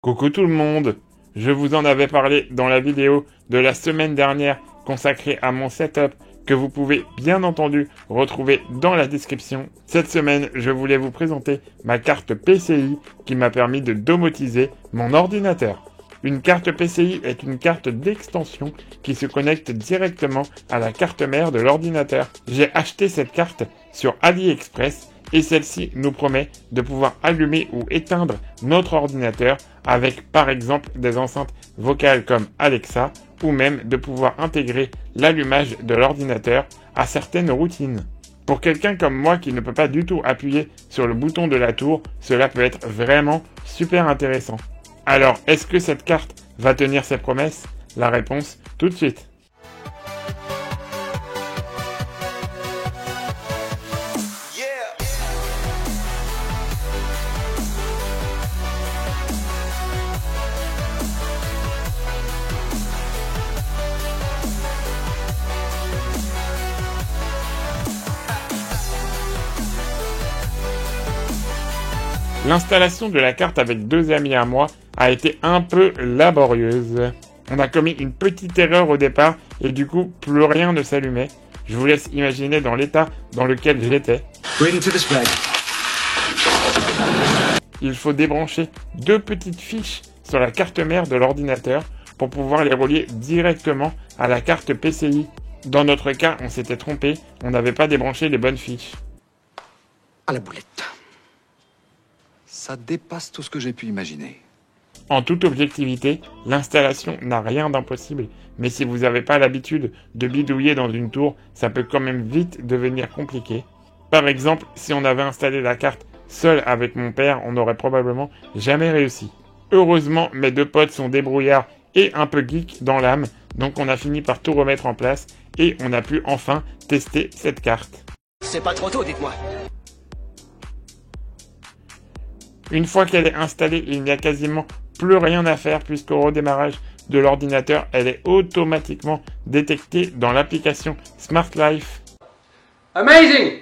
Coucou tout le monde, je vous en avais parlé dans la vidéo de la semaine dernière consacrée à mon setup que vous pouvez bien entendu retrouver dans la description. Cette semaine, je voulais vous présenter ma carte PCI qui m'a permis de domotiser mon ordinateur. Une carte PCI est une carte d'extension qui se connecte directement à la carte mère de l'ordinateur. J'ai acheté cette carte sur AliExpress et celle-ci nous promet de pouvoir allumer ou éteindre notre ordinateur avec par exemple des enceintes vocales comme Alexa ou même de pouvoir intégrer l'allumage de l'ordinateur à certaines routines. Pour quelqu'un comme moi qui ne peut pas du tout appuyer sur le bouton de la tour, cela peut être vraiment super intéressant. Alors, est-ce que cette carte va tenir ses promesses? La réponse tout de suite. L'installation de la carte avec deux amis à moi a été un peu laborieuse. On a commis une petite erreur au départ et du coup plus rien ne s'allumait. Je vous laisse imaginer dans l'état dans lequel j'étais. Il faut débrancher deux petites fiches sur la carte mère de l'ordinateur pour pouvoir les relier directement à la carte PCI. Dans notre cas, on s'était trompé, on n'avait pas débranché les bonnes fiches. À la boulette. Ça dépasse tout ce que j'ai pu imaginer. En toute objectivité, l'installation n'a rien d'impossible, mais si vous n'avez pas l'habitude de bidouiller dans une tour, ça peut quand même vite devenir compliqué. Par exemple, si on avait installé la carte seul avec mon père, on n'aurait probablement jamais réussi. Heureusement, mes deux potes sont débrouillards et un peu geeks dans l'âme, donc on a fini par tout remettre en place et on a pu enfin tester cette carte. C'est pas trop tôt, dites-moi. Une fois qu'elle est installée, il n'y a quasiment plus rien à faire puisqu'au redémarrage de l'ordinateur, elle est automatiquement détectée dans l'application Smart Life. Amazing!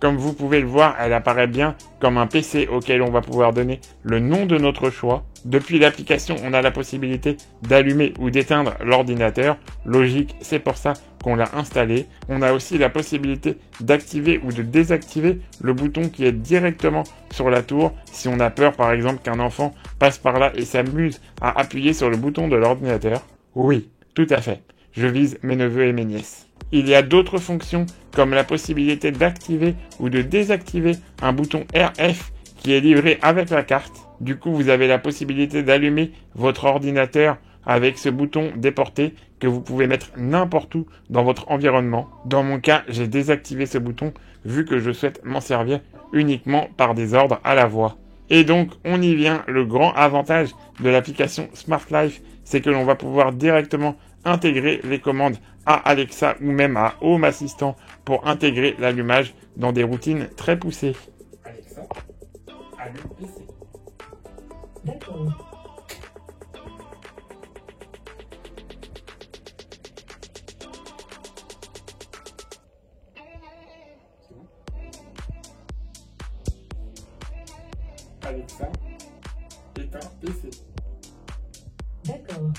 Comme vous pouvez le voir, elle apparaît bien comme un PC auquel on va pouvoir donner le nom de notre choix. Depuis l'application, on a la possibilité d'allumer ou d'éteindre l'ordinateur. Logique, c'est pour ça qu'on l'a installé. On a aussi la possibilité d'activer ou de désactiver le bouton qui est directement sur la tour. Si on a peur, par exemple, qu'un enfant passe par là et s'amuse à appuyer sur le bouton de l'ordinateur. Oui, tout à fait. Je vise mes neveux et mes nièces. Il y a d'autres fonctions comme la possibilité d'activer ou de désactiver un bouton RF qui est livré avec la carte. Du coup, vous avez la possibilité d'allumer votre ordinateur avec ce bouton déporté que vous pouvez mettre n'importe où dans votre environnement. Dans mon cas, j'ai désactivé ce bouton vu que je souhaite m'en servir uniquement par des ordres à la voix. Et donc, on y vient, le grand avantage de l'application Smart Life, c'est que l'on va pouvoir directement intégrer les commandes à Alexa ou même à Home Assistant pour intégrer l'allumage dans des routines très poussées. Alexa, allume PC. D'accord. Alexa, éteins PC. D'accord.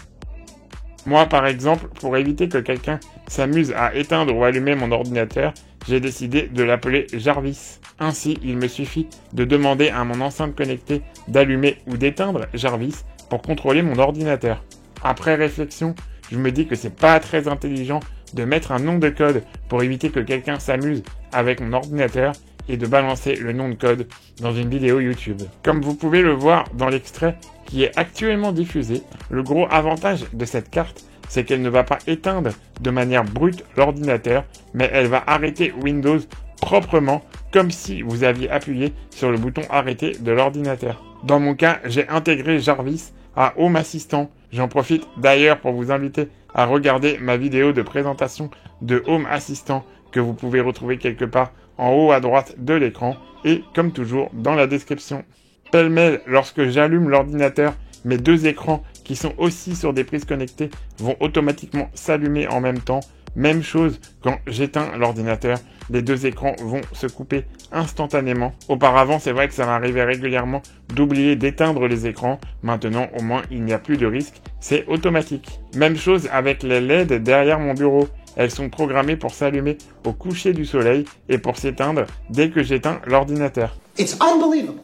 Moi, par exemple, pour éviter que quelqu'un s'amuse à éteindre ou allumer mon ordinateur, j'ai décidé de l'appeler Jarvis. Ainsi, il me suffit de demander à mon enceinte connectée d'allumer ou d'éteindre Jarvis pour contrôler mon ordinateur. Après réflexion, je me dis que c'est pas très intelligent de mettre un nom de code pour éviter que quelqu'un s'amuse avec mon ordinateur et de balancer le nom de code dans une vidéo YouTube. Comme vous pouvez le voir dans l'extrait qui est actuellement diffusé, le gros avantage de cette carte, c'est qu'elle ne va pas éteindre de manière brute l'ordinateur, mais elle va arrêter Windows proprement, comme si vous aviez appuyé sur le bouton arrêter de l'ordinateur. Dans mon cas, j'ai intégré Jarvis à Home Assistant. J'en profite d'ailleurs pour vous inviter à regarder ma vidéo de présentation de Home Assistant que vous pouvez retrouver quelque part en haut à droite de l'écran et comme toujours dans la description. Pêle-mêle, lorsque j'allume l'ordinateur, mes deux écrans qui sont aussi sur des prises connectées vont automatiquement s'allumer en même temps. Même chose quand j'éteins l'ordinateur, les deux écrans vont se couper instantanément. Auparavant, c'est vrai que ça m'arrivait régulièrement d'oublier d'éteindre les écrans. Maintenant, au moins, il n'y a plus de risque, c'est automatique. Même chose avec les LED derrière mon bureau. Elles sont programmées pour s'allumer au coucher du soleil et pour s'éteindre dès que j'éteins l'ordinateur. It's unbelievable.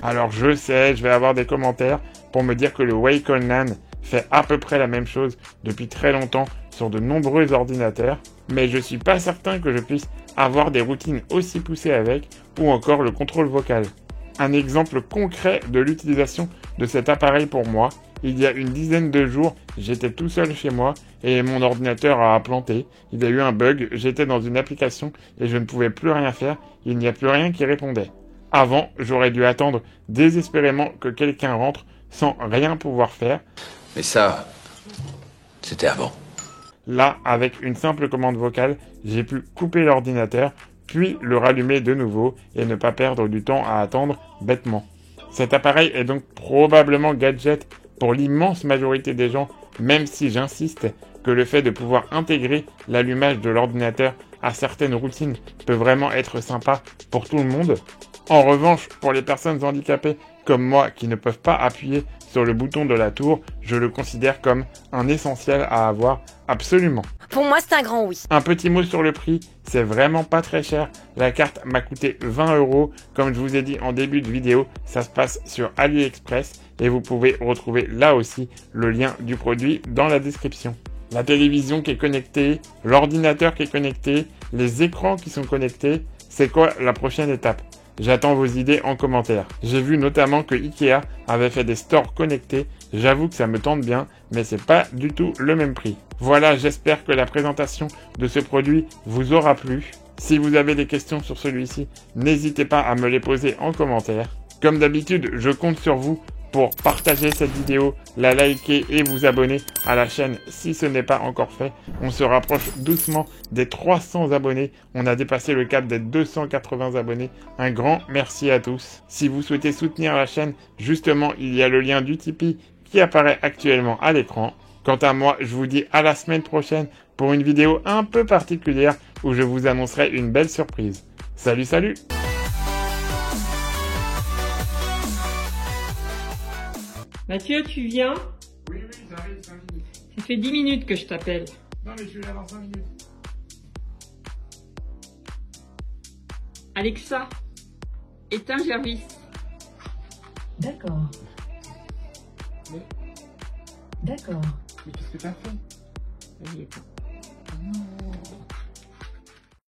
Alors je sais, je vais avoir des commentaires pour me dire que le Wacom LAN fait à peu près la même chose depuis très longtemps sur de nombreux ordinateurs, mais je suis pas certain que je puisse avoir des routines aussi poussées avec, ou encore le contrôle vocal. Un exemple concret de l'utilisation de cet appareil pour moi, il y a une dizaine de jours, j'étais tout seul chez moi et mon ordinateur a planté, il y a eu un bug, j'étais dans une application et je ne pouvais plus rien faire, il n'y a plus rien qui répondait. Avant, j'aurais dû attendre désespérément que quelqu'un rentre sans rien pouvoir faire. Mais ça, c'était avant. Là, avec une simple commande vocale, j'ai pu couper l'ordinateur, puis le rallumer de nouveau et ne pas perdre du temps à attendre bêtement. Cet appareil est donc probablement gadget pour l'immense majorité des gens, même si j'insiste que le fait de pouvoir intégrer l'allumage de l'ordinateur à certaines routines peut vraiment être sympa pour tout le monde. En revanche, pour les personnes handicapées comme moi qui ne peuvent pas appuyer sur le bouton de la tour, je le considère comme un essentiel à avoir absolument. Pour moi, c'est un grand oui. Un petit mot sur le prix, c'est vraiment pas très cher. La carte m'a coûté 20 €. Comme je vous ai dit en début de vidéo, ça se passe sur AliExpress et vous pouvez retrouver là aussi le lien du produit dans la description. La télévision qui est connectée, l'ordinateur qui est connecté, les écrans qui sont connectés, c'est quoi la prochaine étape ? J'attends vos idées en commentaire. J'ai vu notamment que Ikea avait fait des stores connectés. J'avoue que ça me tente bien, mais c'est pas du tout le même prix. Voilà, j'espère que la présentation de ce produit vous aura plu. Si vous avez des questions sur celui-ci, n'hésitez pas à me les poser en commentaire. Comme d'habitude, je compte sur vous pour partager cette vidéo, la liker et vous abonner à la chaîne si ce n'est pas encore fait. On se rapproche doucement des 300 abonnés. On a dépassé le cap des 280 abonnés. Un grand merci à tous. Si vous souhaitez soutenir la chaîne, justement, il y a le lien du Tipeee qui apparaît actuellement à l'écran. Quant à moi, je vous dis à la semaine prochaine pour une vidéo un peu particulière où je vous annoncerai une belle surprise. Salut, salut! Mathieu, tu viens? Oui, j'arrive 5 minutes. Ça fait 10 minutes que je t'appelle. Non, mais je suis là dans 5 minutes. Alexa, éteins Jarvis. D'accord. Mais, D'accord. mais qu'est-ce que t'as fait? Il est pas. Non.